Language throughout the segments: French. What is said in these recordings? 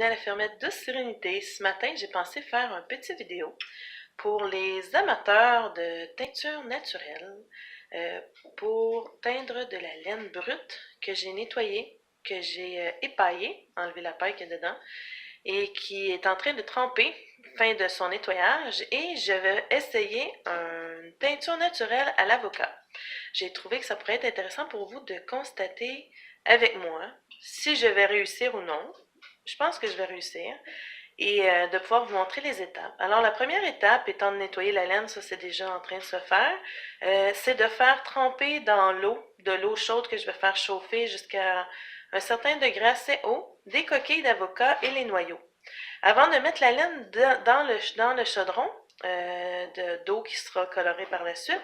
bienvenue à la fermette Douce Sérénité. Ce matin, j'ai pensé faire une petite vidéo pour les amateurs de teinture naturelle pour teindre de la laine brute que j'ai nettoyée, que j'ai épaillée, enlevé la paille qu'il y a dedans, et qui est en train de tremper, fin de son nettoyage, et je vais essayer une teinture naturelle à l'avocat. J'ai trouvé que ça pourrait être intéressant pour vous de constater avec moi si je vais réussir ou non. Je pense que je vais réussir. Et de pouvoir vous montrer les étapes. Alors, la première étape étant de nettoyer la laine, ça c'est déjà en train de se faire, c'est de faire tremper dans l'eau, de l'eau chaude que je vais faire chauffer jusqu'à un certain degré assez haut, des coquilles d'avocat et les noyaux. Avant de mettre la laine dans le chaudron d'eau qui sera coloré par la suite,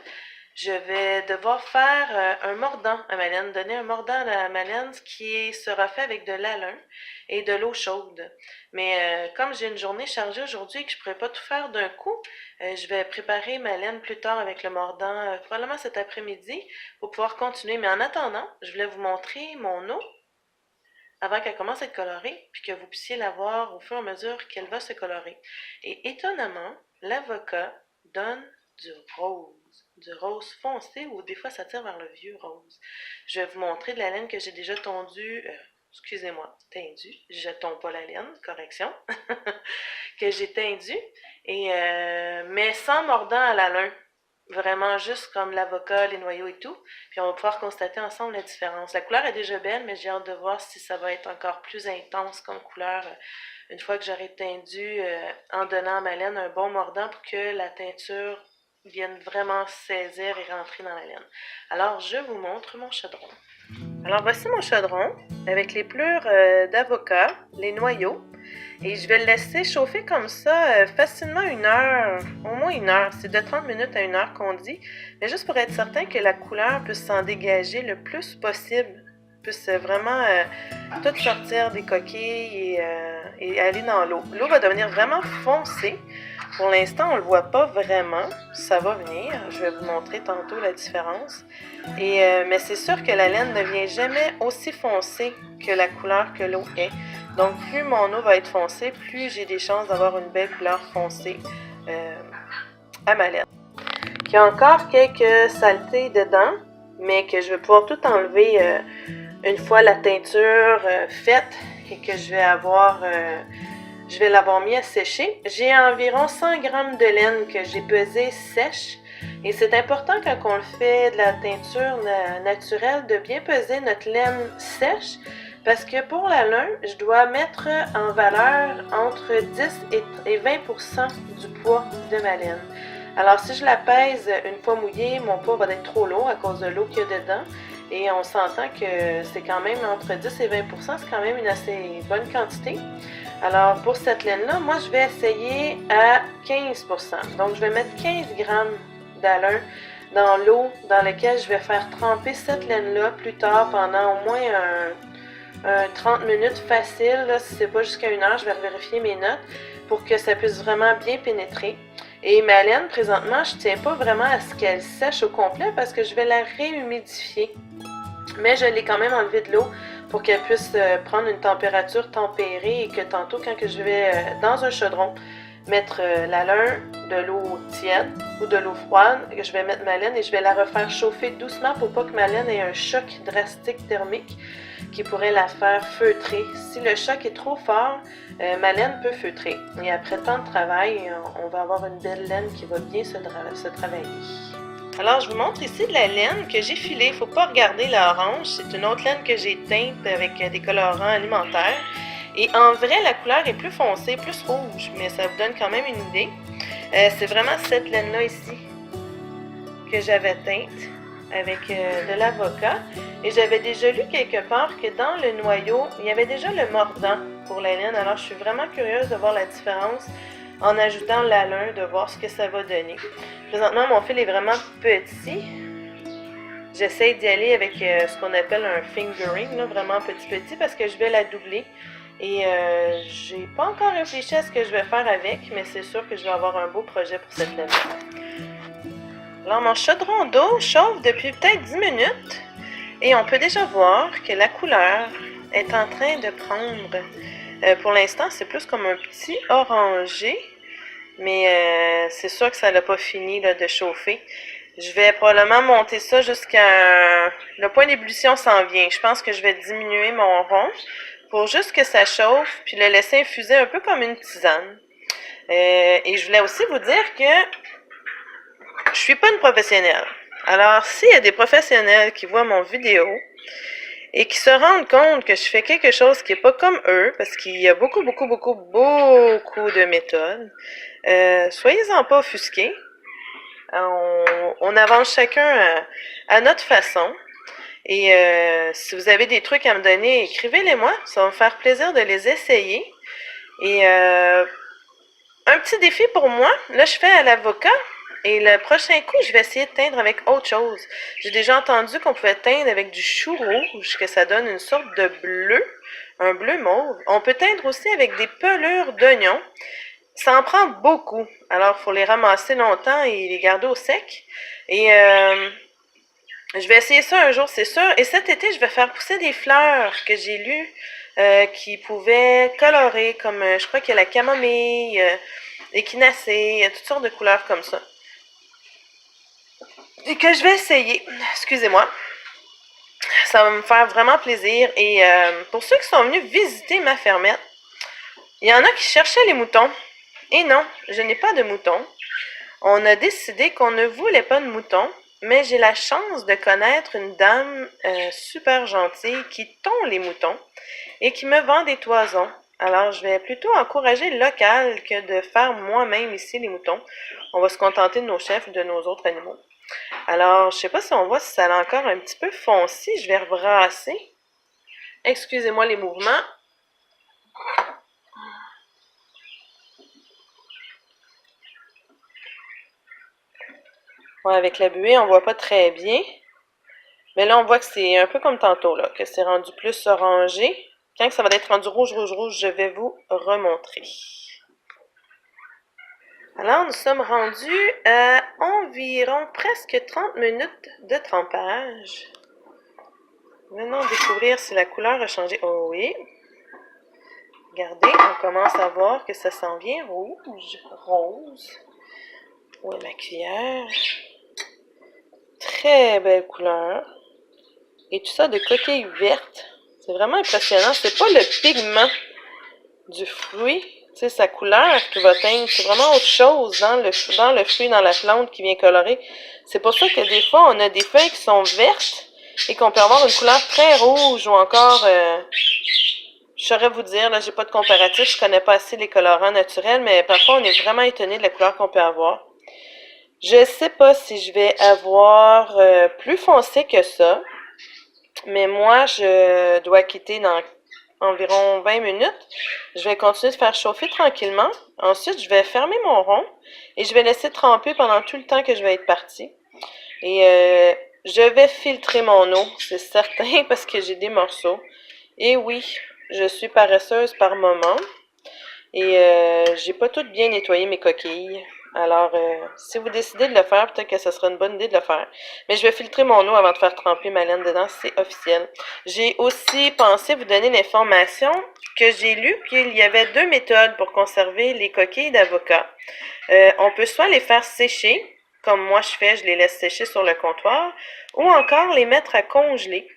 je vais devoir faire un mordant à ma laine, donner un mordant à ma laine qui sera fait avec de l'alun et de l'eau chaude. Mais comme j'ai une journée chargée aujourd'hui et que je ne pourrais pas tout faire d'un coup, je vais préparer ma laine plus tard avec le mordant, probablement cet après-midi, pour pouvoir continuer. Mais en attendant, je voulais vous montrer mon eau avant qu'elle commence à être colorée, puis que vous puissiez la voir au fur et à mesure qu'elle va se colorer. Et étonnamment, l'avocat donne du rose foncé, ou des fois ça tire vers le vieux rose. Je vais vous montrer de la laine que j'ai déjà tendue, teindue, je tombe pas la laine, correction, que j'ai teindue, mais sans mordant à l'alun. Vraiment juste comme l'avocat, les noyaux et tout. Puis on va pouvoir constater ensemble la différence. La couleur est déjà belle, mais j'ai hâte de voir si ça va être encore plus intense comme couleur une fois que j'aurai teindu en donnant à ma laine un bon mordant pour que la teinture vienne vraiment saisir et rentrer dans la laine. Alors, je vous montre mon chaudron. Alors, voici mon chaudron avec les pelures d'avocat, les noyaux. Et je vais le laisser chauffer comme ça facilement 1 heure, au moins 1 heure. C'est de 30 minutes à 1 heure qu'on dit. Mais juste pour être certain que la couleur puisse s'en dégager le plus possible. Puisse vraiment tout sortir des coquilles et aller dans l'eau. L'eau va devenir vraiment foncée. Pour l'instant, on ne le voit pas vraiment. Ça va venir. Je vais vous montrer tantôt la différence. Mais c'est sûr que la laine ne devient jamais aussi foncée que la couleur que l'eau est. Donc, plus mon eau va être foncée, plus j'ai des chances d'avoir une belle couleur foncée à ma laine. Il y a encore quelques saletés dedans, mais que je vais pouvoir tout enlever une fois la teinture faite et que je vais l'avoir mis à sécher. J'ai environ 100 g de laine que j'ai pesée sèche. Et c'est important quand on le fait de la teinture naturelle de bien peser notre laine sèche. Parce que pour l'alun, je dois mettre en valeur entre 10 et 20% du poids de ma laine. Alors si je la pèse une fois mouillée, mon poids va être trop lourd à cause de l'eau qu'il y a dedans. Et on s'entend que c'est quand même entre 10 et 20%, c'est quand même une assez bonne quantité. Alors pour cette laine-là, moi je vais essayer à 15%. Donc je vais mettre 15 grammes d'alun dans l'eau dans laquelle je vais faire tremper cette laine-là plus tard pendant au moins un 30 minutes facile. Là, si c'est pas jusqu'à 1 heure, je vais vérifier mes notes pour que ça puisse vraiment bien pénétrer. Et ma laine, présentement, je ne tiens pas vraiment à ce qu'elle sèche au complet parce que je vais la réhumidifier. Mais je l'ai quand même enlevé de l'eau pour qu'elle puisse prendre une température tempérée et que tantôt, quand je vais dans un chaudron mettre l'alun, de l'eau tiède ou de l'eau froide, je vais mettre ma laine et je vais la refaire chauffer doucement pour pas que ma laine ait un choc drastique thermique qui pourrait la faire feutrer. Si le choc est trop fort, ma laine peut feutrer. Et après tant de travail, on va avoir une belle laine qui va bien se travailler. Alors, je vous montre ici de la laine que j'ai filée. Il ne faut pas regarder l'orange. C'est une autre laine que j'ai teinte avec des colorants alimentaires. Et en vrai, la couleur est plus foncée, plus rouge, mais ça vous donne quand même une idée. C'est vraiment cette laine-là ici que j'avais teinte avec de l'avocat. Et j'avais déjà lu quelque part que dans le noyau, il y avait déjà le mordant pour la laine. Alors, je suis vraiment curieuse de voir la différence en ajoutant l'alun, de voir ce que ça va donner. Présentement, mon fil est vraiment petit. J'essaie d'y aller avec ce qu'on appelle un fingering, là, vraiment petit, parce que je vais la doubler. Et j'ai pas encore réfléchi à ce que je vais faire avec, mais c'est sûr que je vais avoir un beau projet pour cette laine. Alors, mon chaudron d'eau chauffe depuis peut-être 10 minutes et on peut déjà voir que la couleur est en train de prendre Pour l'instant, c'est plus comme un petit orangé, mais c'est sûr que ça n'a pas fini là, de chauffer. Je vais probablement monter ça jusqu'à... Le point d'ébullition s'en vient. Je pense que je vais diminuer mon rond pour juste que ça chauffe, puis le laisser infuser un peu comme une tisane. Et je voulais aussi vous dire que je suis pas une professionnelle. Alors, s'il y a des professionnels qui voient mon vidéo et qui se rendent compte que je fais quelque chose qui est pas comme eux, parce qu'il y a beaucoup de méthodes, soyez-en pas offusqués. On avance chacun à notre façon. Et si vous avez des trucs à me donner, écrivez-les-moi. Ça va me faire plaisir de les essayer. Et un petit défi pour moi. Là, je fais à l'avocat. Et le prochain coup, je vais essayer de teindre avec autre chose. J'ai déjà entendu qu'on pouvait teindre avec du chou rouge, que ça donne une sorte de bleu, un bleu mauve. On peut teindre aussi avec des pelures d'oignons. Ça en prend beaucoup. Alors, il faut les ramasser longtemps et les garder au sec. Et je vais essayer ça un jour, c'est sûr. Et cet été, je vais faire pousser des fleurs que j'ai lues qui pouvaient colorer, comme je crois qu'il y a la camomille, l'échinacée, il y a toutes sortes de couleurs comme ça. Et que je vais essayer. Excusez-moi. Ça va me faire vraiment plaisir. Et pour ceux qui sont venus visiter ma fermette, il y en a qui cherchaient les moutons. Et non, je n'ai pas de moutons. On a décidé qu'on ne voulait pas de moutons, mais j'ai la chance de connaître une dame super gentille qui tond les moutons et qui me vend des toisons. Alors, je vais plutôt encourager le local que de faire moi-même ici les moutons. On va se contenter de nos chefs et de nos autres animaux. Alors, je sais pas si on voit si ça a encore un petit peu foncé. Je vais rebrasser. Excusez-moi les mouvements. Ouais, avec la buée, on voit pas très bien. Mais là, on voit que c'est un peu comme tantôt, là, que c'est rendu plus orangé. Quand ça va être rendu rouge, je vais vous remontrer. Alors, nous sommes rendus à environ presque 30 minutes de trempage. Venons découvrir si la couleur a changé. Oh oui. Regardez, on commence à voir que ça s'en vient rouge, rose. Où est ma cuillère? Très belle couleur. Et tout ça de coquilles vertes. C'est vraiment impressionnant. C'est pas le pigment du fruit, tu sais, sa couleur qui va teindre. C'est vraiment autre chose dans le fruit, dans la plante qui vient colorer. C'est pour ça que des fois, on a des feuilles qui sont vertes et qu'on peut avoir une couleur très rouge ou encore... je saurais vous dire, là, j'ai pas de comparatif, je connais pas assez les colorants naturels, mais parfois, on est vraiment étonné de la couleur qu'on peut avoir. Je sais pas si je vais avoir plus foncé que ça, mais moi, je dois quitter dans environ 20 minutes. Je vais continuer de faire chauffer tranquillement. Ensuite, je vais fermer mon rond et je vais laisser tremper pendant tout le temps que je vais être partie. Et je vais filtrer mon eau, c'est certain, parce que j'ai des morceaux. Et oui, je suis paresseuse par moment. Et j'ai pas tout bien nettoyé mes coquilles. Alors, si vous décidez de le faire, peut-être que ce sera une bonne idée de le faire. Mais je vais filtrer mon eau avant de faire tremper ma laine dedans, c'est officiel. J'ai aussi pensé vous donner l'information que j'ai lu qu'il y avait 2 méthodes pour conserver les coquilles d'avocat. On peut soit les faire sécher, comme moi je fais, je les laisse sécher sur le comptoir, ou encore les mettre à congeler.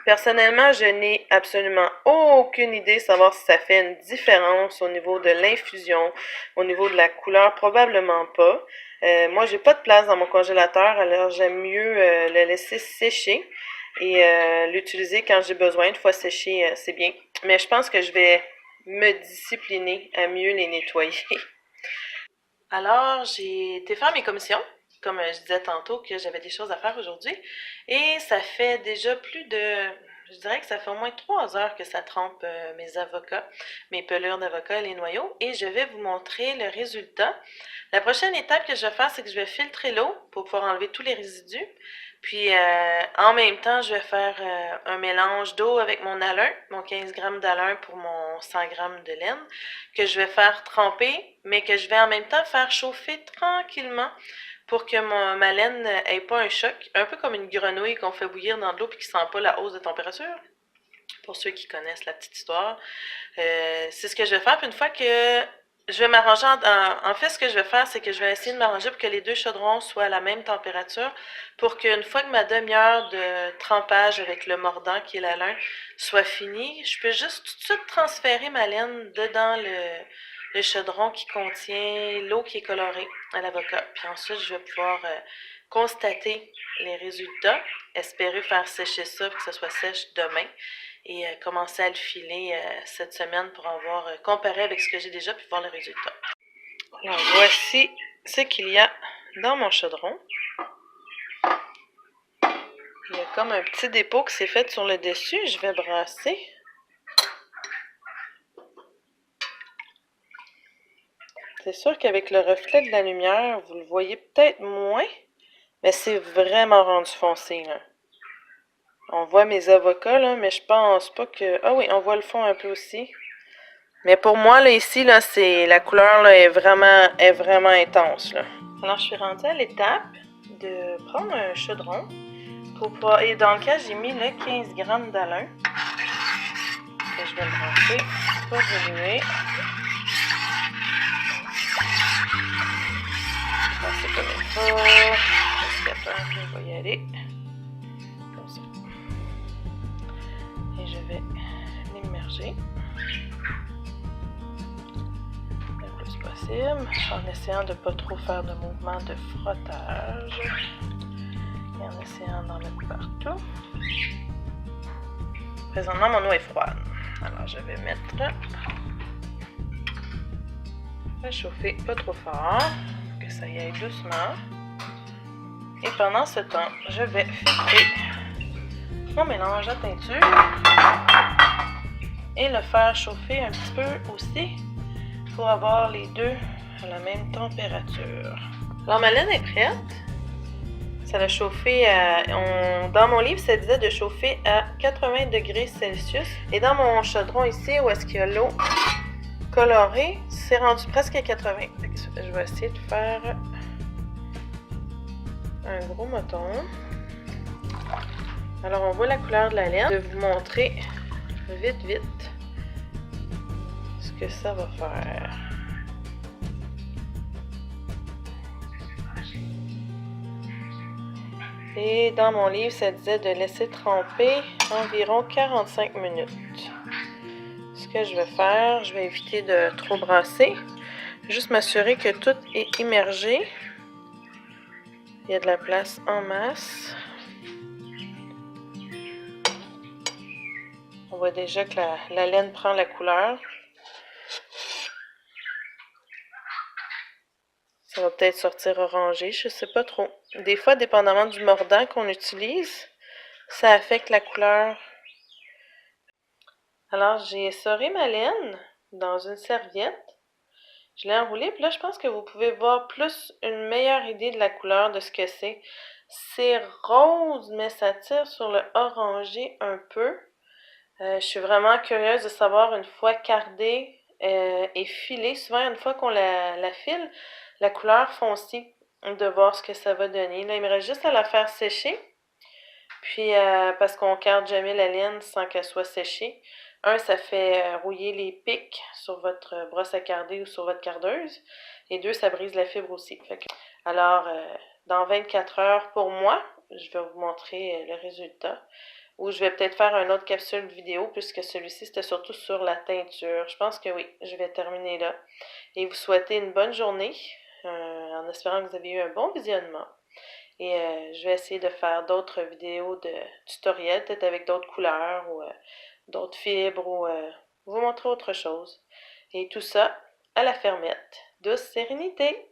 Personnellement, je n'ai absolument aucune idée de savoir si ça fait une différence au niveau de l'infusion, au niveau de la couleur, probablement pas. Moi, j'ai pas de place dans mon congélateur, alors j'aime mieux le laisser sécher et l'utiliser quand j'ai besoin. Une fois séché, c'est bien. Mais je pense que je vais me discipliner à mieux les nettoyer. Alors, j'ai été faire mes commissions, comme je disais tantôt que j'avais des choses à faire aujourd'hui. Et ça fait déjà je dirais que ça fait au moins 3 heures que ça trempe mes avocats, mes pelures d'avocat et les noyaux. Et je vais vous montrer le résultat. La prochaine étape que je vais faire, c'est que je vais filtrer l'eau pour pouvoir enlever tous les résidus. Puis, en même temps, je vais faire un mélange d'eau avec mon alun, mon 15 grammes d'alun pour mon 100 grammes de laine, que je vais faire tremper, mais que je vais en même temps faire chauffer tranquillement pour que ma laine n'ait pas un choc, un peu comme une grenouille qu'on fait bouillir dans de l'eau puis qui ne sent pas la hausse de température. pour ceux qui connaissent la petite histoire. C'est ce que je vais faire. Puis une fois que je vais m'arranger, en fait, ce que je vais faire, c'est que je vais essayer de m'arranger pour que les deux chaudrons soient à la même température, pour qu'une fois que ma demi-heure de trempage avec le mordant, qui est la laine, soit finie, je peux juste tout de suite transférer ma laine dedans le chaudron qui contient l'eau qui est colorée à l'avocat. Puis ensuite, je vais pouvoir constater les résultats, espérer faire sécher ça pour que ça soit sèche demain et commencer à le filer cette semaine pour avoir comparé avec ce que j'ai déjà puis voir les résultats. Alors voici ce qu'il y a dans mon chaudron. Il y a comme un petit dépôt qui s'est fait sur le dessus. Je vais brasser. C'est sûr qu'avec le reflet de la lumière, vous le voyez peut-être moins, mais c'est vraiment rendu foncé, là. On voit mes avocats, là, mais je pense pas que... Ah oui, on voit le fond un peu aussi. Mais pour moi, là, ici, là, la couleur là, est vraiment intense, là. Alors, je suis rendue à l'étape de prendre un chaudron et dans lequel j'ai mis le 15 grammes d'alun. Je vais le brancher pour diminuer. C'est comme il faut. Jusqu'à temps que je vais y aller. Comme ça. Et je vais l'immerger le plus possible en essayant de ne pas trop faire de mouvements de frottage et en essayant d'en mettre partout. Présentement, mon eau est froide. Alors, je vais mettre chauffer pas trop fort, que ça y aille doucement. Et pendant ce temps, je vais filtrer mon mélange à teinture et le faire chauffer un petit peu aussi pour avoir les deux à la même température. Alors ma laine est prête. Ça l'a chauffé dans mon livre, ça disait de chauffer à 80 degrés Celsius. Et dans mon chaudron ici, où est-ce qu'il y a l'eau colorée, c'est rendu presque à 80. Je vais essayer de faire un gros moton. Alors, on voit la couleur de la laine. Je vais vous montrer vite ce que ça va faire. Et dans mon livre, ça disait de laisser tremper environ 45 minutes. Ce que je vais faire, je vais éviter de trop brasser. Juste m'assurer que tout est immergé. Il y a de la place en masse. On voit déjà que la laine prend la couleur. Ça va peut-être sortir orangé, je ne sais pas trop. Des fois, dépendamment du mordant qu'on utilise, ça affecte la couleur. Alors, j'ai essoré ma laine dans une serviette. Je l'ai enroulée, puis là, je pense que vous pouvez voir plus une meilleure idée de la couleur de ce que c'est. C'est rose, mais ça tire sur le orangé un peu. Je suis vraiment curieuse de savoir, une fois cardée et filée, souvent une fois qu'on la file, la couleur foncée, de voir ce que ça va donner. Là, il me reste juste à la faire sécher. Puis, parce qu'on ne carde jamais la laine sans qu'elle soit séchée. Un, ça fait rouiller les pics sur votre brosse à carder ou sur votre cardeuse. Et deux, ça brise la fibre aussi. Alors, dans 24 heures, pour moi, je vais vous montrer le résultat. Ou je vais peut-être faire une autre capsule vidéo, puisque celui-ci, c'était surtout sur la teinture. Je pense que oui, je vais terminer là. Et vous souhaiter une bonne journée, en espérant que vous avez eu un bon visionnement. Et je vais essayer de faire d'autres vidéos de tutoriels, peut-être avec d'autres couleurs ou d'autres fibres ou vous montrer autre chose. Et tout ça à la fermette. Douce sérénité!